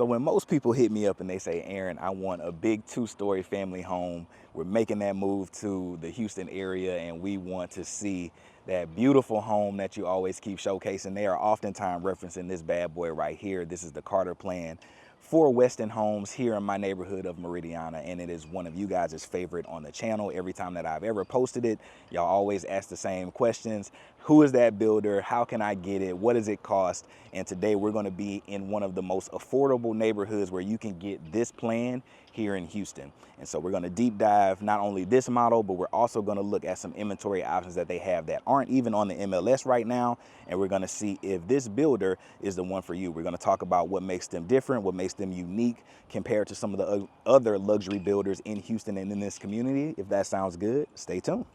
So when most people hit me up and they say, Aaron, I want a big 2-story family home, we're making that move to the Houston area and we want to see that beautiful home that you always keep showcasing, they are oftentimes referencing this bad boy right here. This is the Carter plan for Westin Homes here in my neighborhood of Meridiana, and it is one of you guys' favorite on the channel. Every time that I've ever posted it, y'all always ask the same questions. Who is that builder? How can I get it? What does it cost? And today we're going to be in one of the most affordable neighborhoods where you can get this plan here in Houston. And so we're going to deep dive not only this model, but we're also going to look at some inventory options that they have that aren't even on the MLS right now. And we're going to see if this builder is the one for you. We're going to talk about what makes them different, what makes them unique compared to some of the other luxury builders in Houston and in this community. If that sounds good, stay tuned.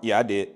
Yeah, I did.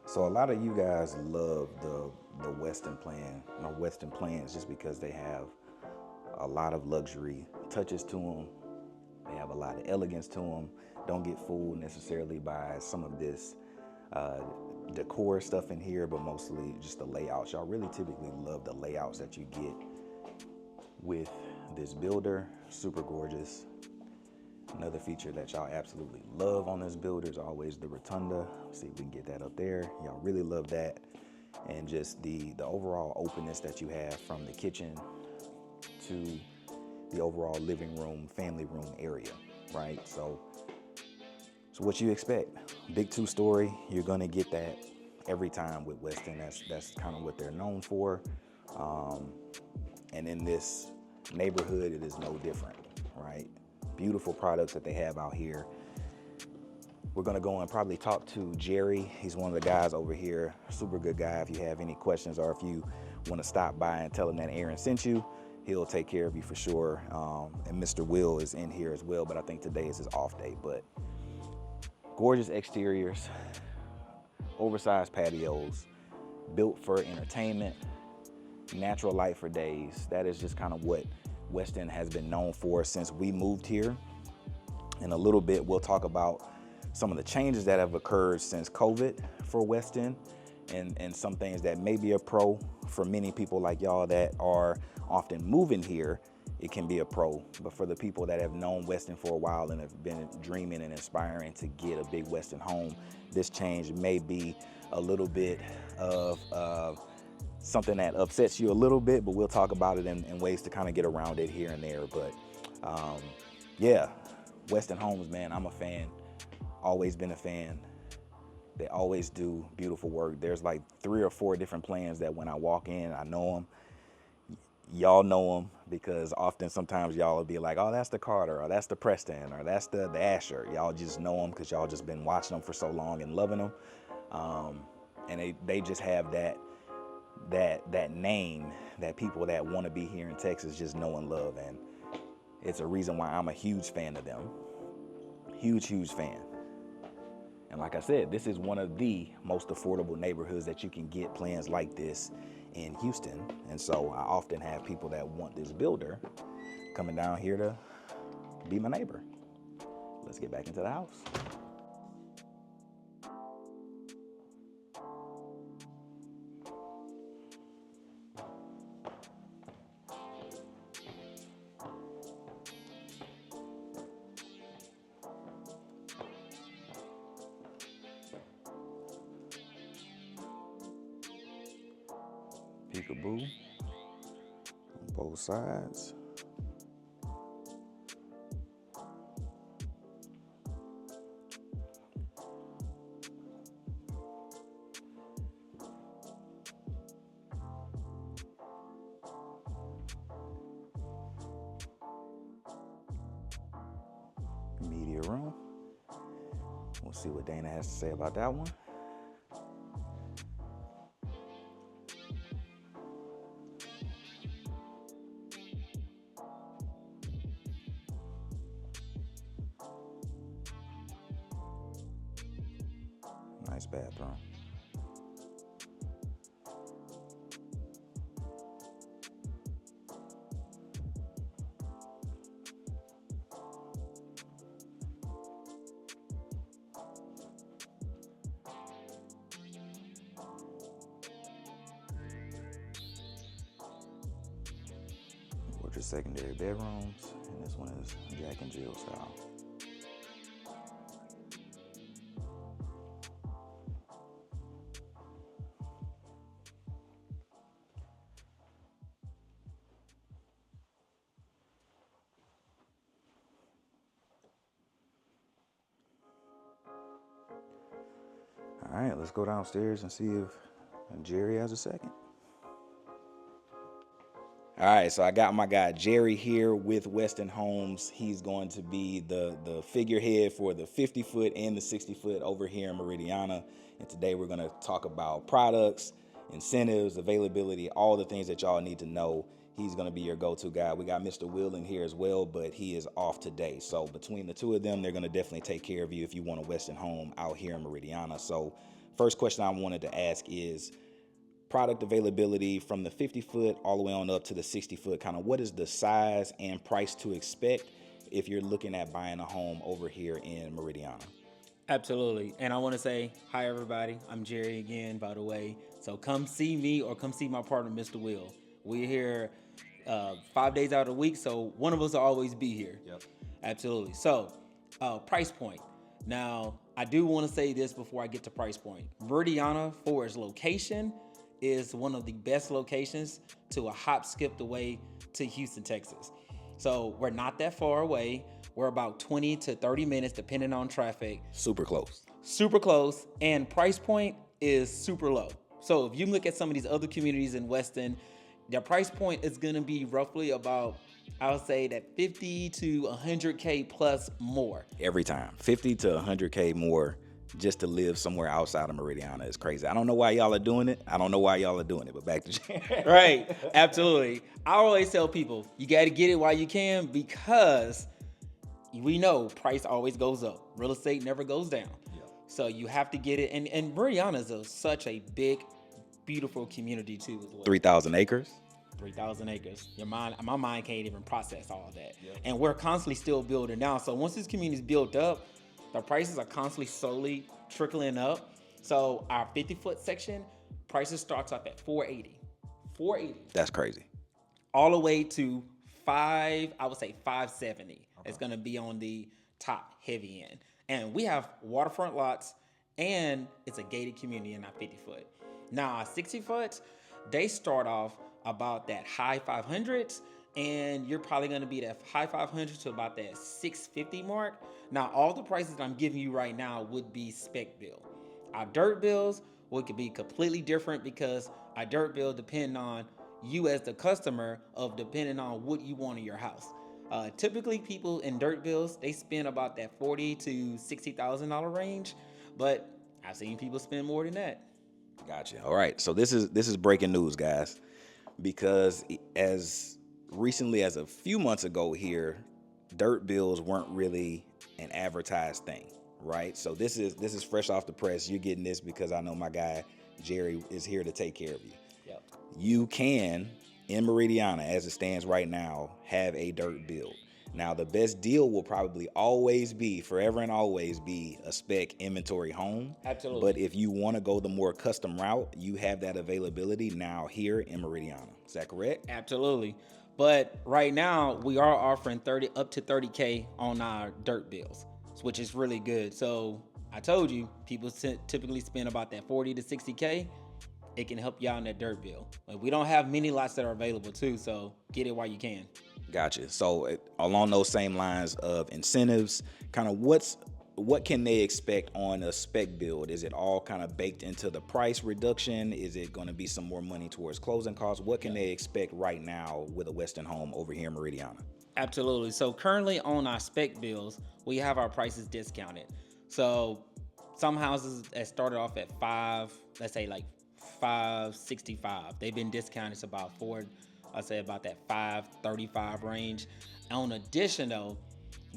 So a lot of you guys love the Westin plan or Westin plans just because they have a lot of luxury touches to them. They have a lot of elegance to them. Don't get fooled necessarily by some of this decor stuff in here, but mostly just the layouts. Y'all really typically love the layouts that you get with this builder. Super gorgeous. Another feature that y'all absolutely love on this builder is always the rotunda. See if we can get that up there. Y'all really love that. And just the overall openness that you have from the kitchen to the overall living room, family room area, right? So what you expect, big 2-story, you're gonna get that every time with Westin. That's kind of what they're known for. And in this neighborhood, it is no different, right? Beautiful products that they have out here. We're gonna go and probably talk to Jerry. He's one of the guys over here, super good guy. If you have any questions or if you wanna stop by and tell him that Aaron sent you, he'll take care of you for sure. And Mr. Will is in here as well, but I think today is his off day. But gorgeous exteriors, oversized patios, built for entertainment, natural light for days. That is just kind of what Westin has been known for since we moved here. In a little bit, we'll talk about some of the changes that have occurred since COVID for Westin and some things that may be a pro for many people like y'all that are often moving here it can be a pro. But for the people that have known Westin for a while and have been dreaming and aspiring to get a big Westin home, this change may be a little bit of something that upsets you a little bit, but we'll talk about it in ways to kind of get around it here and there. But yeah, Westin Homes, man, I'm a fan, always been a fan. They always do beautiful work. There's like 3 or 4 different plans that when I walk in, I know them. Y'all know them because often sometimes y'all will be like, oh, that's the Carter, or that's the Preston, or that's the Asher. Y'all just know them because y'all just been watching them for so long and loving them. And they just have that name that people that want to be here in Texas just know and love. And it's a reason why I'm a huge fan of them. Huge fan. And like I said, this is one of the most affordable neighborhoods that you can get plans like this in Houston. And so I often have people that want this builder coming down here to be my neighbor. Let's get back into the house. Peekaboo on both sides. Media room. We'll see what Dana has to say about that one. Nice bathroom. Which are secondary bedrooms, and this one is Jack and Jill style. All right, let's go downstairs and see if Jerry has a second. All right, so I got my guy Jerry here with Westin Homes. He's going to be the figurehead for the 50-foot and the 60-foot over here in Meridiana. And today we're going to talk about products, incentives, availability, all the things that y'all need to know. He's going to be your go-to guy. We got Mr. Will in here as well, but he is off today. So between the two of them, they're going to definitely take care of you if you want a Westin home out here in Meridiana. So first question I wanted to ask is product availability from the 50-foot all the way on up to the 60-foot. Kind of what is the size and price to expect if you're looking at buying a home over here in Meridiana? Absolutely. And I want to say, hi, everybody. I'm Jerry again, by the way. So come see me or come see my partner, Mr. Will. We're here 5 days out of the week, so one of us will always be here. Yep. Absolutely. So price point. Now, I do want to say this before I get to price point. Meridiana, for its location, is one of the best locations to a hop, skip away to Houston, Texas. So we're not that far away. We're about 20 to 30 minutes, depending on traffic. Super close. Super close, and price point is super low. So if you look at some of these other communities in Westin, their price point is gonna be roughly about, I would say that 50 to 100K plus more. Every time, 50 to 100K more just to live somewhere outside of Meridiana is crazy. I don't know why y'all are doing it. But back to Right, absolutely. I always tell people, you gotta get it while you can, because we know price always goes up. Real estate never goes down. Yeah. So you have to get it. And Meridiana is such a big, beautiful community too as well. 3,000 acres? 3,000 acres. My mind can't even process all that. Yep. And we're constantly still building now. So once this community is built up, the prices are constantly slowly trickling up. So our 50-foot section, prices starts off at $480. $480. That's crazy. All the way to I would say 570. It's going to be on the top heavy end. And we have waterfront lots, and it's a gated community in our 50 foot. Now, our 60 foot, they start off about that high 500s, and you're probably going to be that high 500 to about that 650 mark. Now, all the prices that I'm giving you right now would be spec bill. Our dirt bills could be completely different because our dirt bill depend on you as the customer of depending on what you want in your house. Typically, people in dirt bills, they spend about that $40,000 to $60,000 range, but I've seen people spend more than that. Gotcha. All right. So this is breaking news, guys, because as recently as a few months ago here, dirt bills weren't really an advertised thing, right? So this is fresh off the press. You're getting this because I know my guy Jerry is here to take care of you. Yep. You can, in Meridiana, as it stands right now, have a dirt bill. Now, the best deal will probably always be, forever and always be, a spec inventory home. Absolutely. But if you want to go the more custom route, you have that availability now here in Meridiana. Is that correct? Absolutely. But right now, we are offering up to 30K on our dirt bills, which is really good. So I told you, people typically spend about that 40 to 60K. It can help you out in that dirt bill. But we don't have many lots that are available too, so get it while you can. Gotcha. So along those same lines of incentives, kind of what can they expect on a spec build? Is it all kind of baked into the price reduction? Is it going to be some more money towards closing costs? What can they expect right now with a Westin home over here in Meridiana? Absolutely. So currently on our spec bills, we have our prices discounted. So some houses that started off at let's say like 565. They've been discounted to about I'd say about that 535 range. On addition though,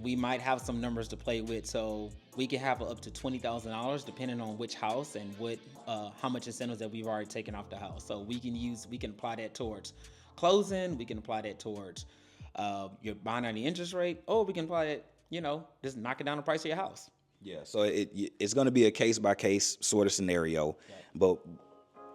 we might have some numbers to play with, so we can have up to $20,000 depending on which house and how much incentives that we've already taken off the house. So we can apply that towards closing, we can apply that towards your buying on the interest rate, or we can apply it, just knocking down the price of your house. Yeah, so it's going to be a case-by-case sort of scenario, yeah. But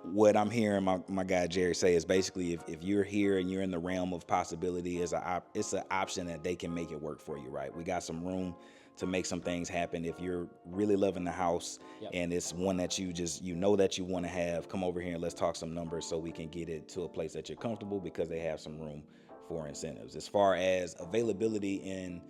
what I'm hearing my guy Jerry say is basically if you're here and you're in the realm of possibility, it's an option that they can make it work for you, right? We got some room to make some things happen. If you're really loving the house, yep, and it's one that you know that you want to have, come over here and let's talk some numbers so we can get it to a place that you're comfortable because they have some room for incentives. As far as availability in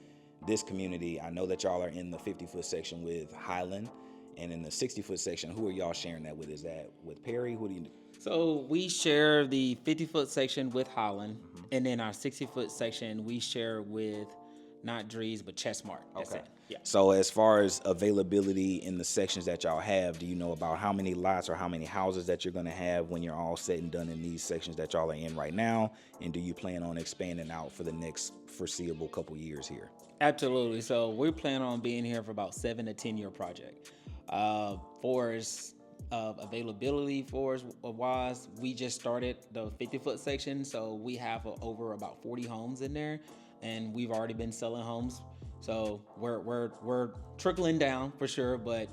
this community, I know that y'all are in the 50-foot section with Highland. And in the 60-foot section, who are y'all sharing that with? Is that with Perry? Who do you do? So we share the 50-foot section with Holland, mm-hmm, and then our 60-foot section we share with not Drees but Chestmart. That's okay. It. Yeah. So as far as availability in the sections that y'all have, do you know about how many lots or how many houses that you're going to have when you're all said and done in these sections that y'all are in right now? And do you plan on expanding out for the next foreseeable couple years here? Absolutely. So we're planning on being here for about 7 to 10 year project. Availability wise, we just started the 50-foot section, so we have over about 40 homes in there, and we've already been selling homes. So we're trickling down for sure, but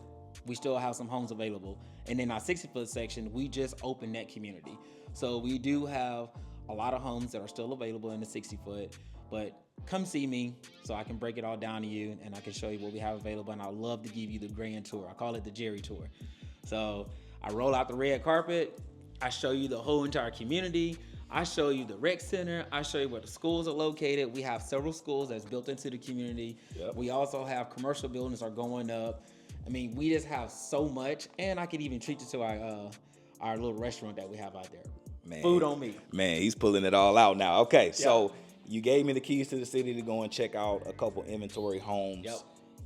we still have some homes available. And then our 60-foot section, we just opened that community, so we do have a lot of homes that are still available in the 60-foot. But come see me so I can break it all down to you and I can show you what we have available. And I'd love to give you the grand tour. I call it the Jerry tour. So I roll out the red carpet. I show you the whole entire community. I show you the rec center. I show you where the schools are located. We have several schools that's built into the community. Yep. We also have commercial buildings are going up. I mean, we just have so much. And I could even treat you to our little restaurant that we have out there. Man, food on me. Man, he's pulling it all out now. Okay, so you gave me the keys to the city to go and check out a couple inventory homes. Yep.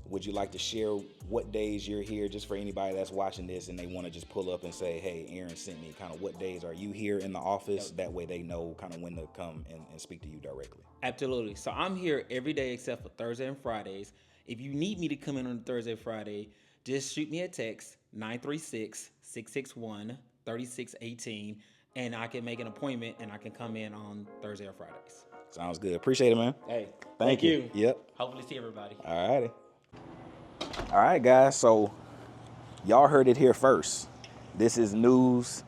Would you like to share what days you're here, just for anybody that's watching this and they want to just pull up and say, hey, Aaron sent me, kind of what days are you here in the office? Yep. That way they know kind of when to come and speak to you directly. Absolutely. So I'm here every day except for Thursday and Fridays. If you need me to come in on Thursday, Friday, just shoot me a text, 936-661-3618, and I can make an appointment and I can come in on Thursday or Fridays. Sounds good. Appreciate it, man. Hey, thank you. Yep. Hopefully see everybody. All righty. All right, guys. So y'all heard it here first. This is news.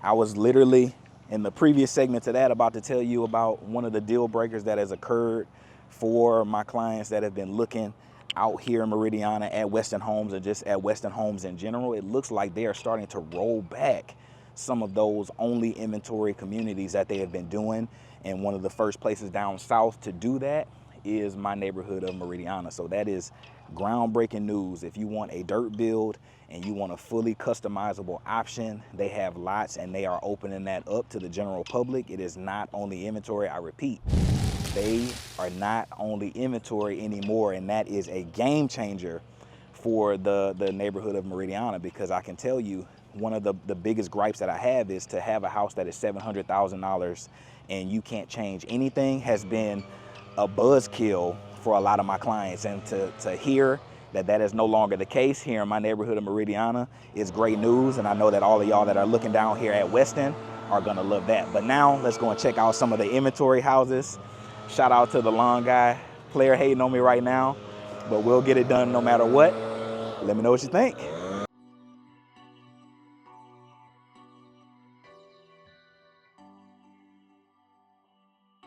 I was literally in the previous segment to that, about to tell you about one of the deal breakers that has occurred for my clients that have been looking out here in Meridiana at Westin Homes and just at Westin Homes in general. It looks like they are starting to roll back some of those only inventory communities that they have been doing. And one of the first places down south to do that is my neighborhood of Meridiana. So that is groundbreaking news. If you want a dirt build and you want a fully customizable option, they have lots and they are opening that up to the general public. It is not only inventory. I repeat, they are not only inventory anymore, and that is a game changer for the neighborhood of Meridiana, because I can tell you one of the biggest gripes that I have is to have a house that is $700,000 and you can't change anything has been a buzzkill for a lot of my clients. And to hear that that is no longer the case here in my neighborhood of Meridiana is great news. And I know that all of y'all that are looking down here at Westin are gonna love that. But now let's go and check out some of the inventory houses. Shout out to the lawn guy. Player hating on me right now, but we'll get it done no matter what. Let me know what you think.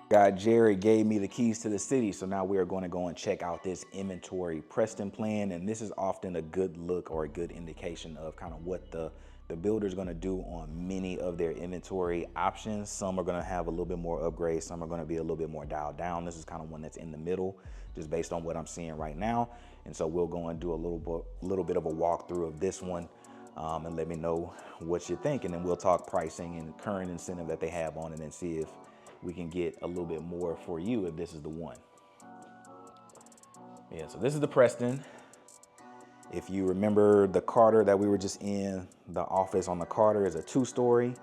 Guy Jerry gave me the keys to the city, so now we are going to go and check out this inventory Preston plan, and this is often a good look or a good indication of kind of what the builder's going to do on many of their inventory options. Some are going to have a little bit more upgrades, some are going to be a little bit more dialed down. This is kind of one that's in the middle, just based on what I'm seeing right now. And so we'll go and do a little bit of a walkthrough of this one, and let me know what you think, and then we'll talk pricing and current incentive that they have on it and see if we can get a little bit more for you if this is the one. Yeah, so this is the Preston. If you remember the Carter that we were just in, the office on the Carter is a 2-story.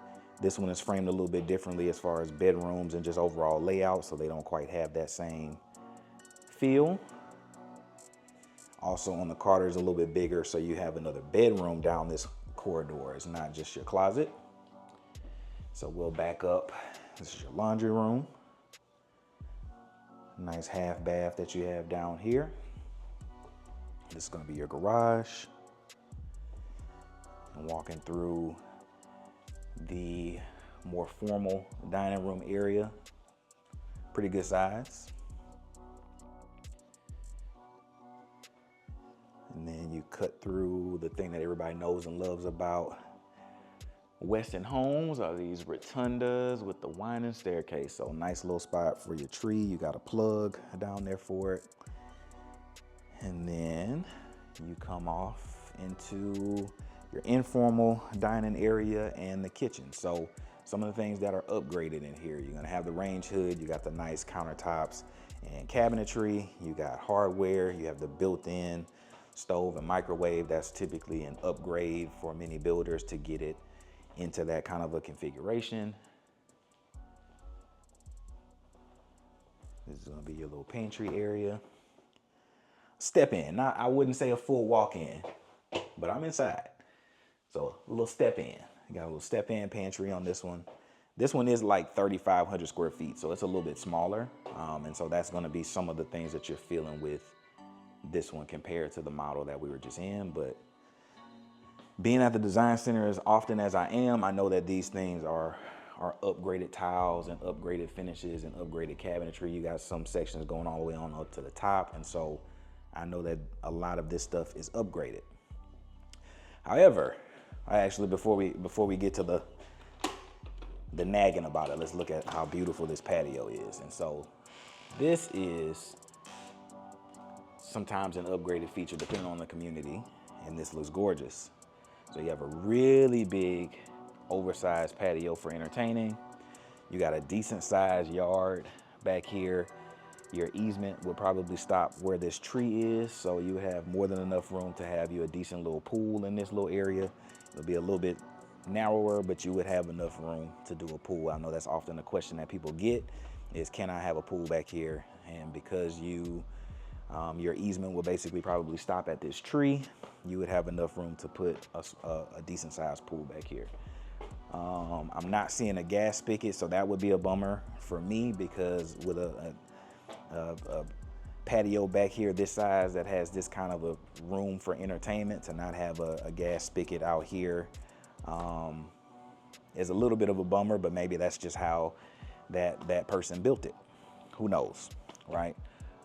This one is framed a little bit differently as far as bedrooms and just overall layout, so they don't quite have that same feel. Also on the Carter is a little bit bigger, so you have another bedroom down this corridor. It's not just your closet. So we'll back up. This is your laundry room. Nice half bath that you have down here. This is going to be your garage. And walking through the more formal dining room area. Pretty good size. And then you cut through the thing that everybody knows and loves about Westin Homes are these rotundas with the winding staircase. So nice little spot for your tree. You got a plug down there for it. And then you come off into your informal dining area and the kitchen. So some of the things that are upgraded in here, you're gonna have the range hood, you got the nice countertops and cabinetry, you got hardware, you have the built-in stove and microwave. That's typically an upgrade for many builders to get it into that kind of a configuration. This is gonna be your little pantry area. Step in, I wouldn't say a full walk-in, but I'm inside. So a little step in. You got a little step in pantry on this one. This one is like 3,500 square feet, so it's a little bit smaller. And so that's gonna be some of the things that you're feeling with this one compared to the model that we were just in. But being at the design center as often as I am, I know that these things are upgraded tiles and upgraded finishes and upgraded cabinetry. You got some sections going all the way on up to the top. And so I know that a lot of this stuff is upgraded. However, before we get to the nagging about it, let's look at how beautiful this patio is. And so this is sometimes an upgraded feature depending on the community, and this looks gorgeous. So you have a really big, oversized patio for entertaining. You got a decent sized yard back here. Your easement will probably stop where this tree is, so you have more than enough room to have you a decent little pool in this little area. It'll be a little bit narrower, but you would have enough room to do a pool. I know that's often a question that people get is, can I have a pool back here? And because your easement will basically probably stop at this tree, you would have enough room to put a decent sized pool back here. I'm not seeing a gas spigot, so that would be a bummer for me, because with a patio back here this size that has this kind of a room for entertainment, to not have a gas spigot out here, is a little bit of a bummer, but maybe that's just how that person built it. Who knows, right?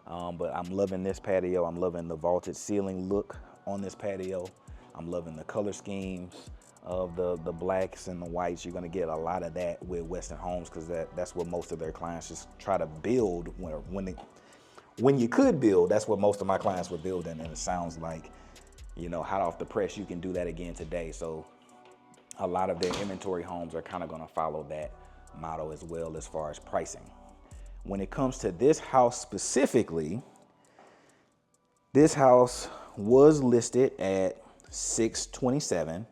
But I'm loving this patio. I'm loving the vaulted ceiling look on this patio. I'm loving the color schemes of the blacks and the whites. You're gonna get a lot of that with Westin Homes because that's what most of their clients just try to build when you could build. That's what most of my clients were building, and it sounds like, you know, hot off the press, you can do that again today. So a lot of their inventory homes are kind of gonna follow that model as well as far as pricing. When it comes to this house specifically, this house was listed at $627.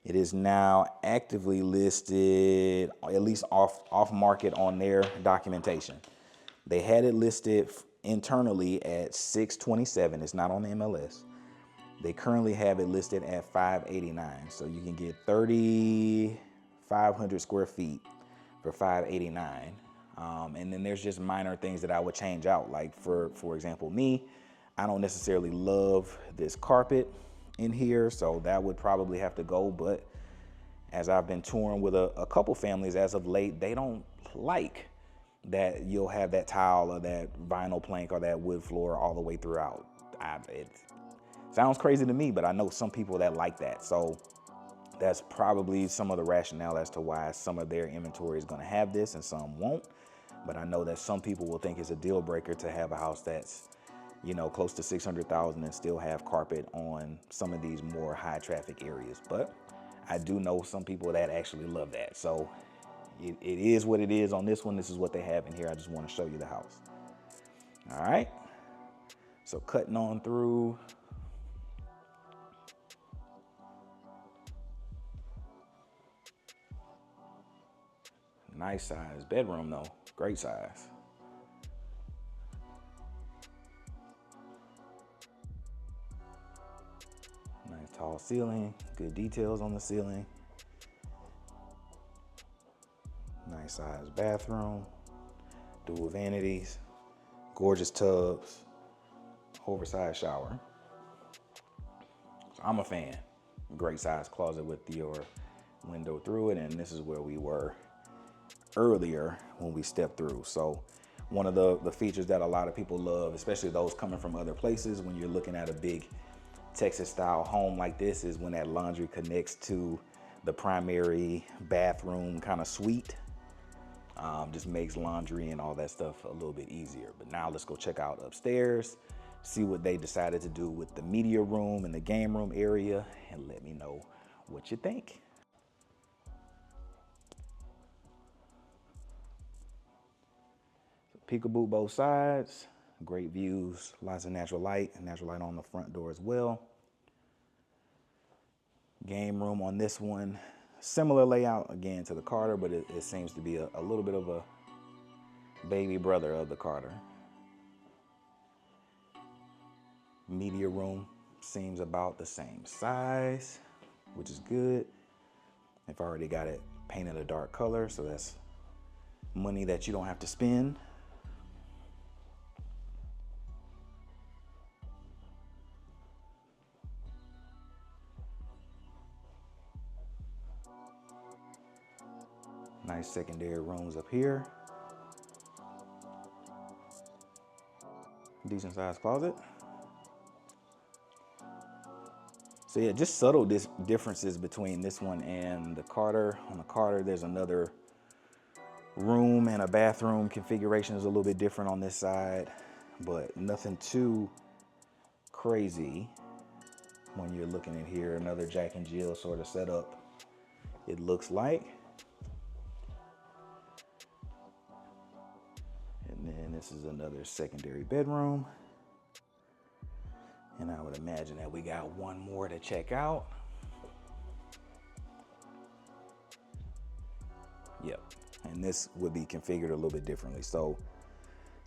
It is now actively listed, at least off market on their documentation. They had it listed internally at $627. It's not on the MLS. They currently have it listed at $589. So you can get 3,500 square feet for $589. And then there's just minor things that I would change out. Like for example, me, I don't necessarily love this carpet in here, so that would probably have to go. But as I've been touring with a couple families as of late, they don't like that you'll have that tile or that vinyl plank or that wood floor all the way throughout. It sounds crazy to me, but I know some people that like that. So that's probably some of the rationale as to why some of their inventory is going to have this and some won't. But I know that some people will think it's a deal breaker to have a house that's, you know, close to 600,000 and still have carpet on some of these more high traffic areas. But I do know some people that actually love that. So it is what it is on this one. This is what they have in here. I just want to show you the house. All right. So cutting on through. Nice size bedroom though. Great size. Nice tall ceiling, good details on the ceiling. Nice size bathroom, dual vanities, gorgeous tubs, oversized shower. So I'm a fan. Great size closet with your window through it, and this is where we were earlier when we stepped through. So one of the features that a lot of people love, especially those coming from other places, when you're looking at a big Texas style home like this, is when that laundry connects to the primary bathroom kind of suite. Just makes laundry and all that stuff a little bit easier. But now let's go check out upstairs, see what they decided to do with the media room and the game room area, and let me know what you think. Peekaboo both sides, great views, lots of natural light on the front door as well. Game room on this one, similar layout again to the Carter, but it seems to be a little bit of a baby brother of the Carter. Media room seems about the same size, which is good. They've already got it painted a dark color, so that's money that you don't have to spend. Nice secondary rooms up here. Decent sized closet. So yeah, just subtle differences between this one and the Carter. On the Carter, there's another room and a bathroom configuration is a little bit different on this side, but nothing too crazy when you're looking at here. Another Jack and Jill sort of setup, it looks like. And then this is another secondary bedroom. And I would imagine that we got one more to check out. Yep, and this would be configured a little bit differently. So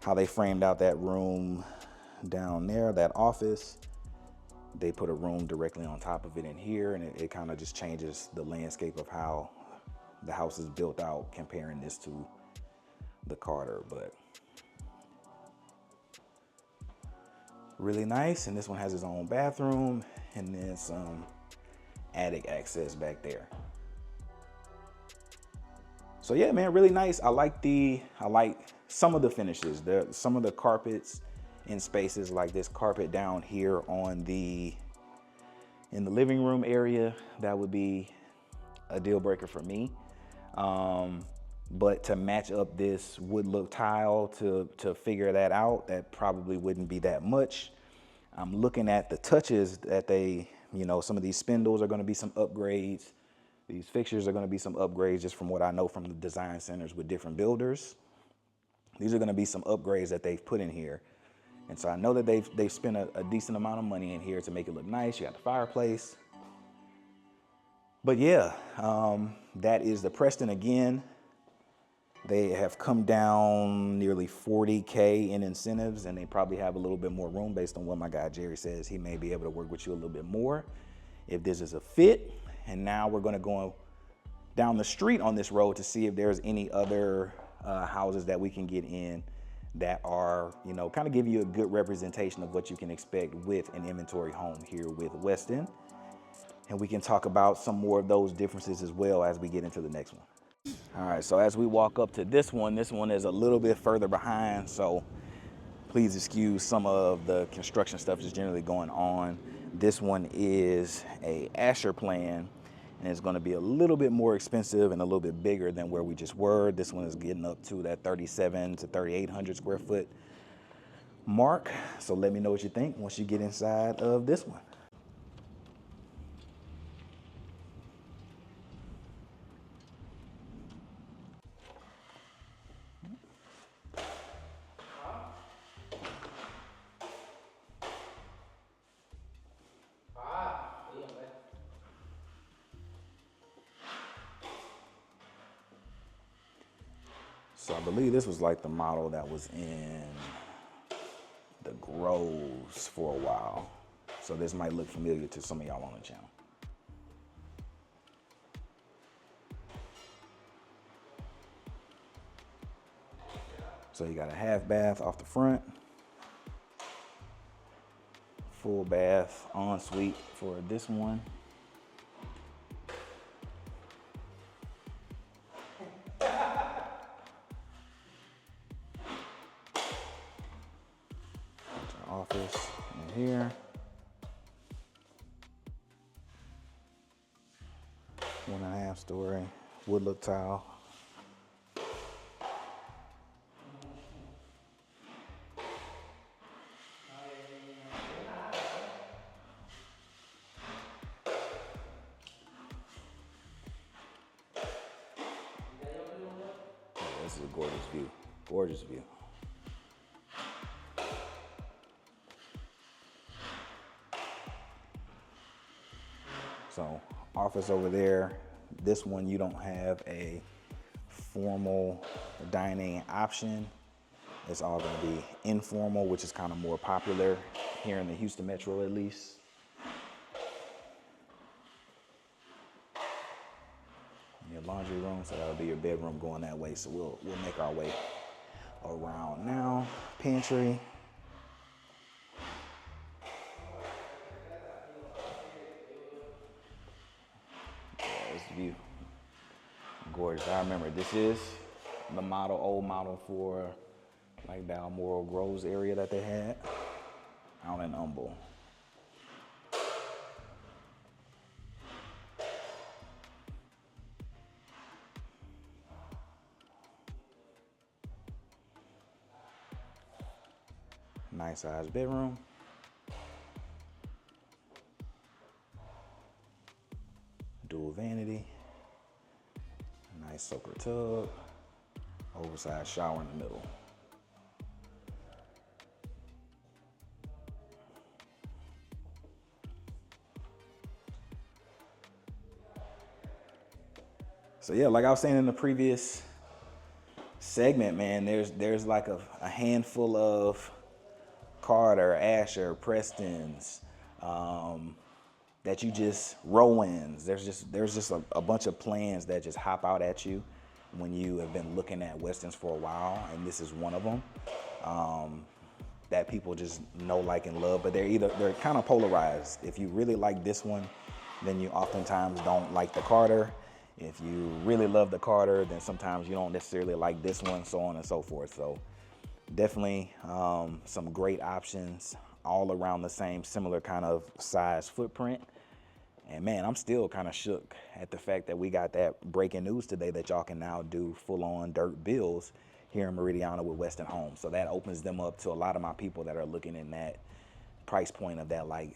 how they framed out that room down there, that office, they put a room directly on top of it in here, and it kind of just changes the landscape of how the house is built out, comparing this to the Carter. But really nice. And this one has its own bathroom and then some attic access back there. So yeah, man, really nice. I like some of the finishes. Some of the carpets in spaces like this carpet down here in the living room area, that would be a deal breaker for me. But to match up this wood look tile to figure that out, that probably wouldn't be that much. I'm looking at the touches that some of these spindles are going to be some upgrades. These fixtures are going to be some upgrades, just from what I know from the design centers with different builders. These are going to be some upgrades that they've put in here. And so I know that they've spent a decent amount of money in here to make it look nice. You got the fireplace. But yeah, that is the Preston again. They have come down nearly $40K in incentives, and they probably have a little bit more room based on what my guy Jerry says. He may be able to work with you a little bit more if this is a fit. And now we're going to go down the street on this road to see if there's any other houses that we can get in that are, kind of give you a good representation of what you can expect with an inventory home here with Westin. And we can talk about some more of those differences as well as we get into the next one. All right, so as we walk up to this one is a little bit further behind, so please excuse some of the construction stuff that's generally going on. This one is a Asher plan, and it's going to be a little bit more expensive and a little bit bigger than where we just were. This one is getting up to that 3,700 to 3,800 square foot mark. So let me know what you think once you get inside of this one. So I believe this was like the model that was in the Groves for a while. So this might look familiar to some of y'all on the channel. So you got a half bath off the front, full bath ensuite for this one. Office in here. 1.5 story wood look tile. Yeah, this is a gorgeous view. Gorgeous view. So office over there. This one, you don't have a formal dining option. It's all gonna be informal, which is kind of more popular here in the Houston Metro at least. Your laundry room, so that'll be your bedroom going that way. So we'll make our way around now. Pantry. View. Gorgeous. I remember this is the old model for like Balmoral Groves area that they had out in Humble. Nice sized bedroom. Dual vanity, nice soaker tub, oversized shower in the middle. So yeah, like I was saying in the previous segment, man, there's like a handful of Carter, Asher, Prestons, that you just Rowans. There's just a bunch of plans that just hop out at you when you have been looking at Westins for a while, and this is one of them that people just know, like, and love. But they're kind of polarized. If you really like this one, then you oftentimes don't like the Carter. If you really love the Carter, then sometimes you don't necessarily like this one, so on and so forth. So definitely some great options all around the same similar kind of size footprint. And man, I'm still kind of shook at the fact that we got that breaking news today that y'all can now do full-on dirt bills here in Meridiana with Westin Homes. So that opens them up to a lot of my people that are looking in that price point of that like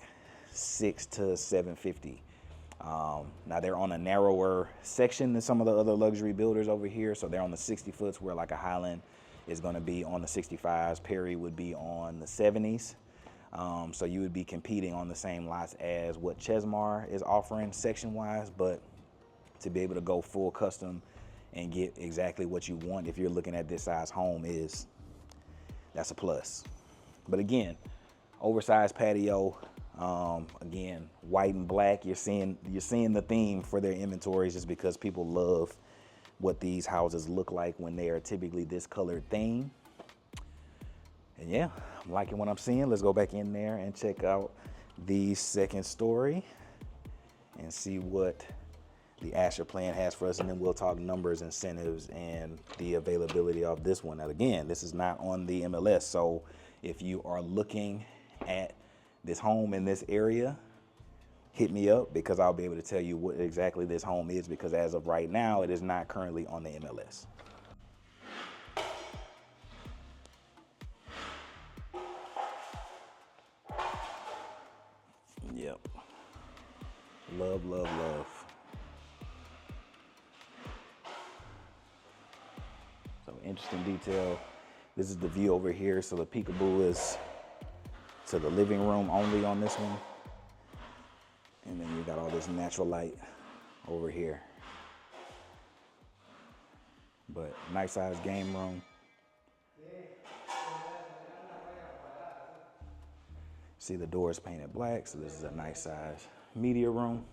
6 to 750. Now they're on a narrower section than some of the other luxury builders over here. So they're on the 60 foots where like a Highland is going to be on the 65s. Perry would be on the 70s. So you would be competing on the same lots as what Chesmar is offering section wise, but to be able to go full custom and get exactly what you want if you're looking at this size home that's a plus. But again, oversized patio, again, white and black. You're seeing the theme for their inventories just because people love what these houses look like when they are typically this colored theme. And yeah, I'm liking what I'm seeing. Let's go back in there and check out the second story and see what the Asher plan has for us, and then we'll talk numbers, incentives, and the availability of this one. Now again, this is not on the MLS, so if you are looking at this home in this area, hit me up because I'll be able to tell you what exactly this home is, because as of right now, it is not currently on the MLS. Yep. Love, love, love. So interesting detail. This is the view over here. So the peekaboo is to the living room only on this one. And then you got all this natural light over here. But nice sized game room. See the doors painted black, so this is a nice size media room.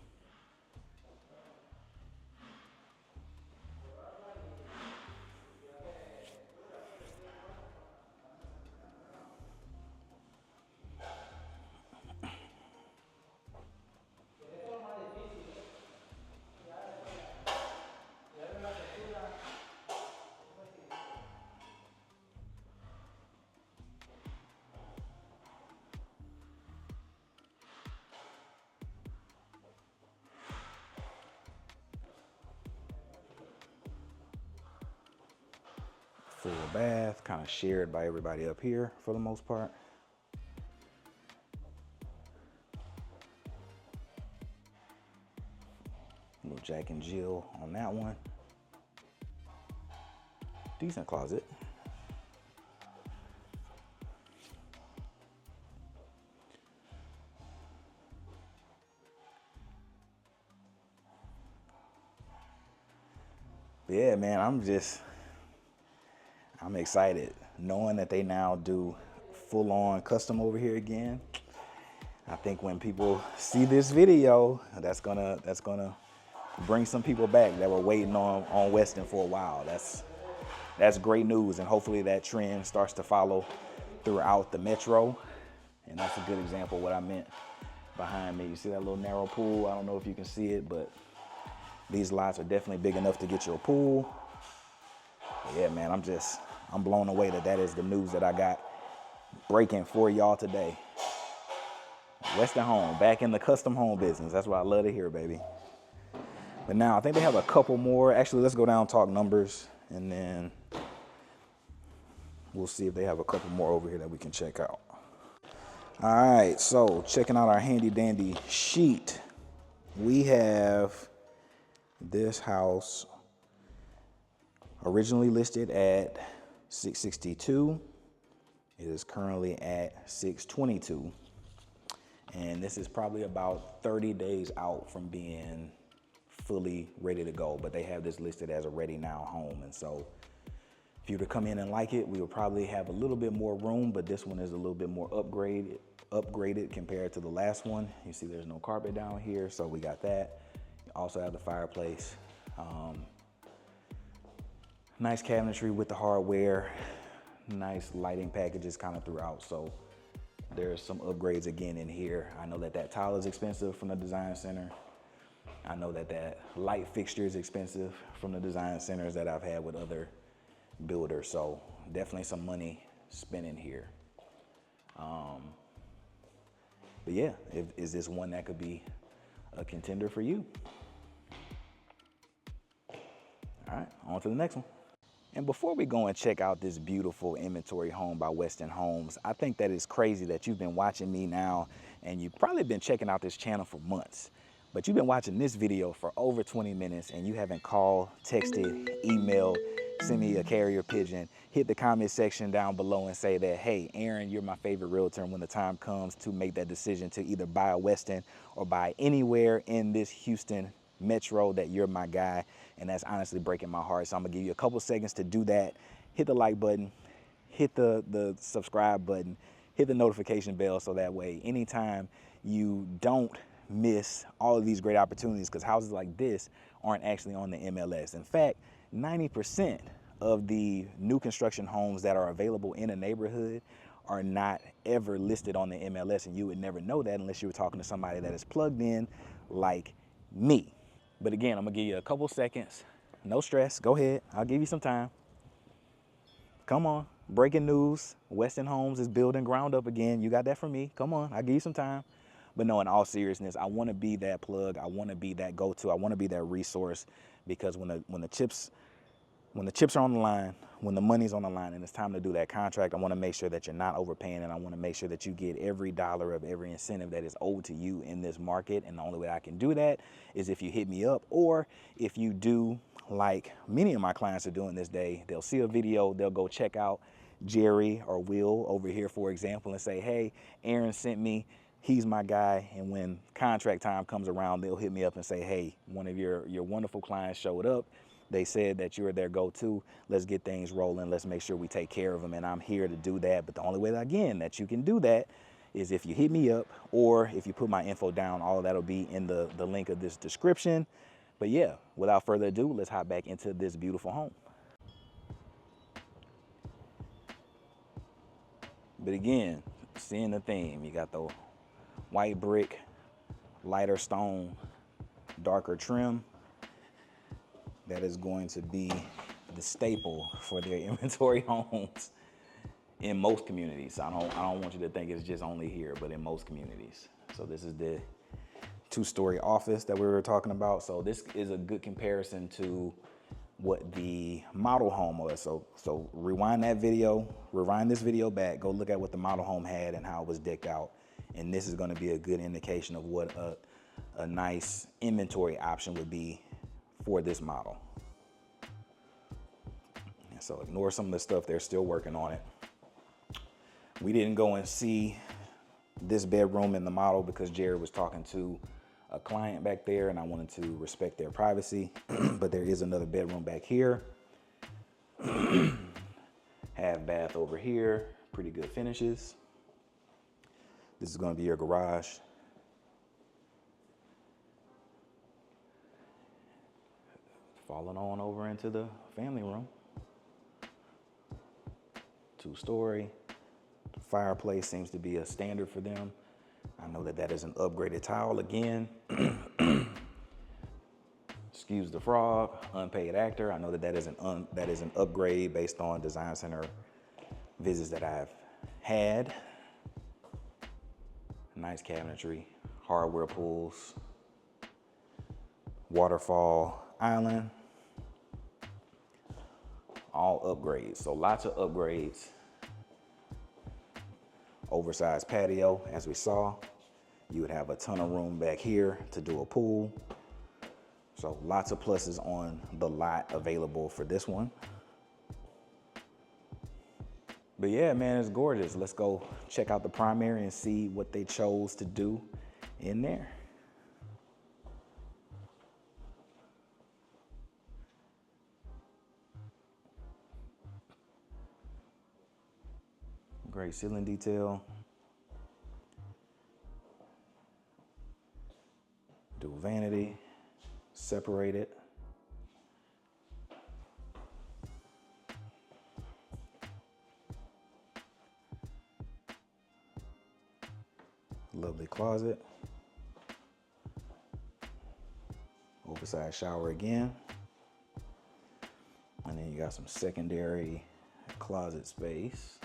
Full bath, kind of shared by everybody up here for the most part. Little Jack and Jill on that one. Decent closet. But yeah, man, I'm excited knowing that they now do full on custom over here again. I think when people see this video, that's gonna bring some people back that were waiting on Westin for a while. That's great news, and hopefully that trend starts to follow throughout the metro. And that's a good example of what I meant behind me. You see that little narrow pool? I don't know if you can see it, but these lots are definitely big enough to get you a pool. But yeah, man, I'm blown away that is the news that I got breaking for y'all today. Westin Home, back in the custom home business. That's what I love to hear, baby. But now I think they have a couple more. Actually, let's go down and talk numbers, and then we'll see if they have a couple more over here that we can check out. All right, so checking out our handy dandy sheet. We have this house originally listed at $662. It is currently at $622. And this is probably about 30 days out from being fully ready to go, but they have this listed as a ready now home. And so if you were to come in and like it, we would probably have a little bit more room, but this one is a little bit more upgraded compared to the last one. You see there's no carpet down here, so we got that. You also have the fireplace. Nice cabinetry with the hardware, nice lighting packages kind of throughout. So there's some upgrades again in here. I know that tile is expensive from the design center. I know that that light fixture is expensive from the design centers that I've had with other builders, so definitely some money spent in here. But yeah, is this one that could be a contender for you? All right, on to the next one. And before we go and check out this beautiful inventory home by Westin Homes, I think that it's crazy that you've been watching me now and you've probably been checking out this channel for months. But you've been watching this video for over 20 minutes and you haven't called, texted, emailed, sent me a carrier pigeon, hit the comment section down below and say that, hey, Aaron, you're my favorite realtor, and when the time comes to make that decision to either buy a Westin or buy anywhere in this Houston metro, that you're my guy. And that's honestly breaking my heart. So I'm gonna give you a couple seconds to do that. Hit the like button, hit the subscribe button, hit the notification bell, so that way anytime you don't miss all of these great opportunities, because houses like this aren't actually on the MLS. In fact, 90% of the new construction homes that are available in a neighborhood are not ever listed on the MLS, and you would never know that unless you were talking to somebody that is plugged in like me. But again, I'm gonna give you a couple seconds. No stress, go ahead, I'll give you some time. Come on, breaking news, Westin Homes is building ground up again. You got that from me, come on, I'll give you some time. But no, in all seriousness, I wanna be that plug, I wanna be that go-to, I wanna be that resource, because when the chips are on the line, when the money's on the line and it's time to do that contract, I wanna make sure that you're not overpaying, and I wanna make sure that you get every dollar of every incentive that is owed to you in this market. And the only way I can do that is if you hit me up, or if you do like many of my clients are doing this day. They'll see a video, they'll go check out Jerry or Will over here, for example, and say, hey, Aaron sent me, he's my guy. And when contract time comes around, they'll hit me up and say, hey, one of your wonderful clients showed up. They said that you're their go-to. Let's get things rolling. Let's make sure we take care of them. And I'm here to do that. But the only way, again, that you can do that is if you hit me up, or if you put my info down. All of that'll be in the link of this description. But yeah, without further ado, let's hop back into this beautiful home. But again, seeing the theme, you got the white brick, lighter stone, darker trim. That is going to be the staple for their inventory homes in most communities. I don't want you to think it's just only here, but in most communities. So this is the two-story office that we were talking about. So this is a good comparison to what the model home was. So rewind this video back, go look at what the model home had and how it was decked out. And this is gonna be a good indication of what a nice inventory option would be for this model. And so ignore some of the stuff, they're still working on it. We didn't go and see this bedroom in the model because Jared was talking to a client back there and I wanted to respect their privacy. But there is another bedroom back here. Half bath over here, pretty good finishes. This is gonna be your garage. Falling on over into the family room. Two-story. Fireplace seems to be a standard for them. I know that that is an upgraded tile again. Excuse the frog, unpaid actor. I know that that is an upgrade based on design center visits that I've had. Nice cabinetry, hardware pulls, waterfall island, all upgrades. So lots of upgrades. Oversized patio, as we saw. You would have a ton of room back here to do a pool. So lots of pluses on the lot available for this one. But yeah, man, it's gorgeous. Let's go check out the primary and see what they chose to do in there. Great ceiling detail. Dual vanity, separated. Lovely closet. exercise shower again. And then you got some secondary closet space.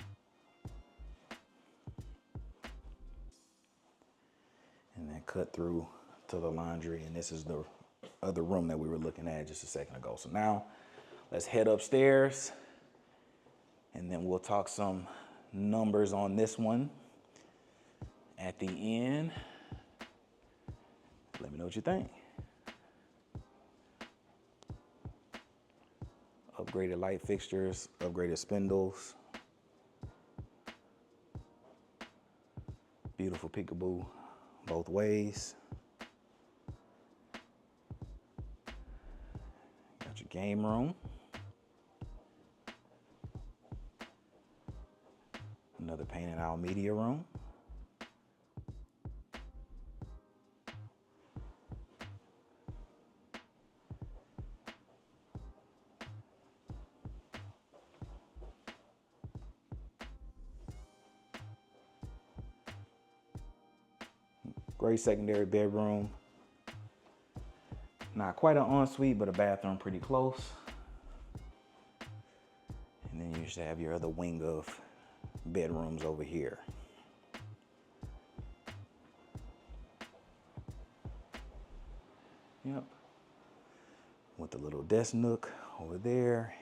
And then cut through to the laundry. And this is the other room that we were looking at just a second ago. So now let's head upstairs and then we'll talk some numbers on this one at the end. Let me know what you think. Upgraded light fixtures, upgraded spindles. Beautiful peekaboo both ways. Got your game room. Another painted out media room. Great secondary bedroom. Not quite an ensuite, but a bathroom pretty close. And then you just have your other wing of bedrooms over here. Yep. With the little desk nook over there.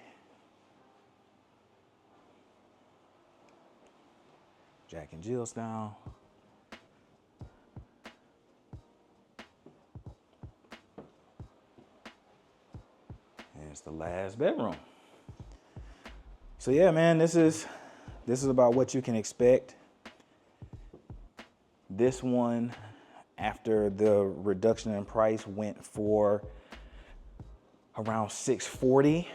Jack and Jill style. And it's the last bedroom. So yeah, man, this is about what you can expect. This one, after the reduction in price, went for around $640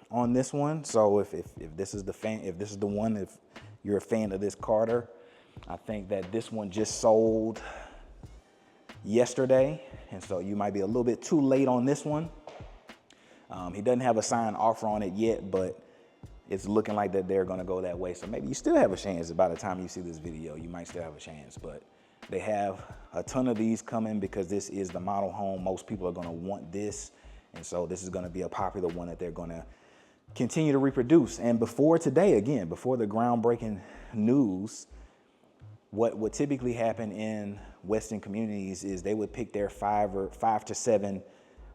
on this one. So if this is the one, if you're a fan of this Carter, I think that this one just sold yesterday, and so you might be a little bit too late on this one. He doesn't have a signed offer on it yet, but it's looking like that they're gonna go that way. So maybe you still have a chance. By the time you see this video, you might still have a chance, but they have a ton of these coming because this is the model home. Most people are gonna want this. And so this is gonna be a popular one that they're gonna continue to reproduce. And before today, again, before the groundbreaking news, what would typically happen in Westin communities is they would pick their 5 to 7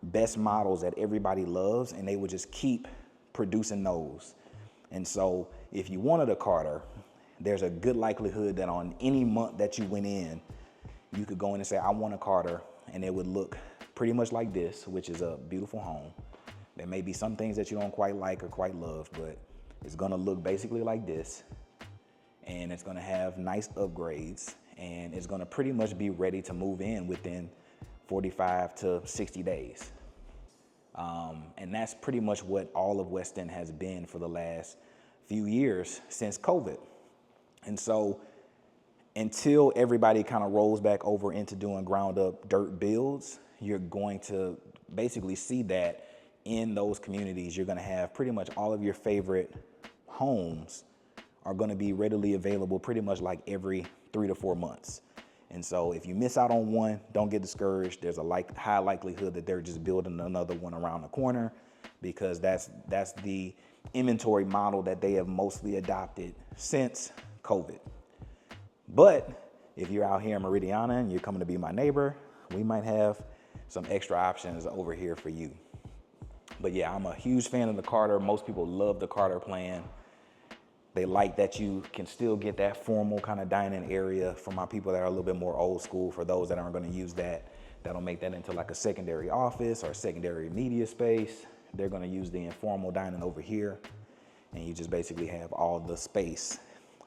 best models that everybody loves, and they would just keep producing those. And so if you wanted a Carter, there's a good likelihood that on any month that you went in, you could go in and say, I want a Carter, and it would look pretty much like this, which is a beautiful home. There may be some things that you don't quite like or quite love, but it's gonna look basically like this. And it's gonna have nice upgrades, and it's gonna pretty much be ready to move in within 45 to 60 days. And that's pretty much what all of Westin has been for the last few years since COVID. And so until everybody kind of rolls back over into doing ground up dirt builds, you're going to basically see that in those communities, you're gonna have pretty much all of your favorite homes are gonna be readily available pretty much like every 3 to 4 months. And so if you miss out on one, don't get discouraged. There's a high likelihood that they're just building another one around the corner, because that's the inventory model that they have mostly adopted since COVID. But if you're out here in Meridiana and you're coming to be my neighbor, we might have some extra options over here for you. But yeah, I'm a huge fan of the Carter. Most people love the Carter plan. They like that you can still get that formal kind of dining area. For my people that are a little bit more old school, for those that aren't going to use that, that'll make that into like a secondary office or secondary media space. They're going to use the informal dining over here, and you just basically have all the space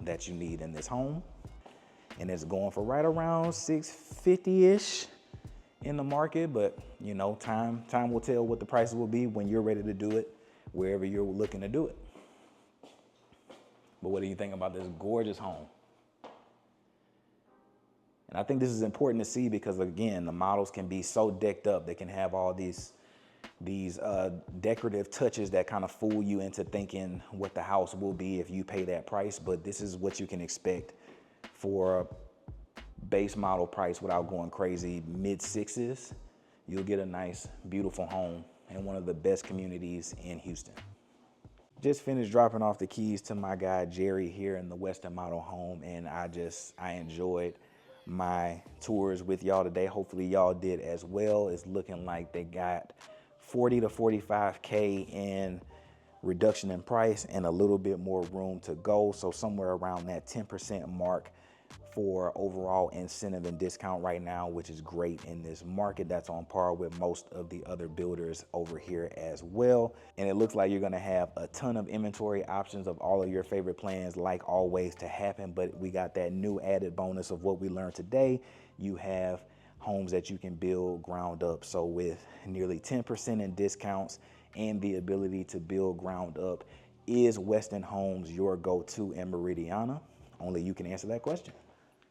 that you need in this home. And it's going for right around $650-ish in the market, but you know, time will tell what the prices will be when you're ready to do it, wherever you're looking to do it. But what do you think about this gorgeous home? And I think this is important to see because, again, the models can be so decked up. They can have all these decorative touches that kind of fool you into thinking what the house will be if you pay that price. But this is what you can expect for a base model price without going crazy, mid-6s. you'll get a nice, beautiful home in one of the best communities in Houston. Just finished dropping off the keys to my guy Jerry here in the Westin Model Home, and I enjoyed my tours with y'all today. Hopefully y'all did as well. It's looking like they got 40 to 45K in reduction in price and a little bit more room to go. So somewhere around that 10% mark for overall incentive and discount right now, which is great in this market. That's on par with most of the other builders over here as well. And it looks like you're gonna have a ton of inventory options of all of your favorite plans, like always, to happen. But we got that new added bonus of what we learned today. You have homes that you can build ground up. So with nearly 10% in discounts and the ability to build ground up, is Westin Homes your go-to in Meridiana? Only you can answer that question.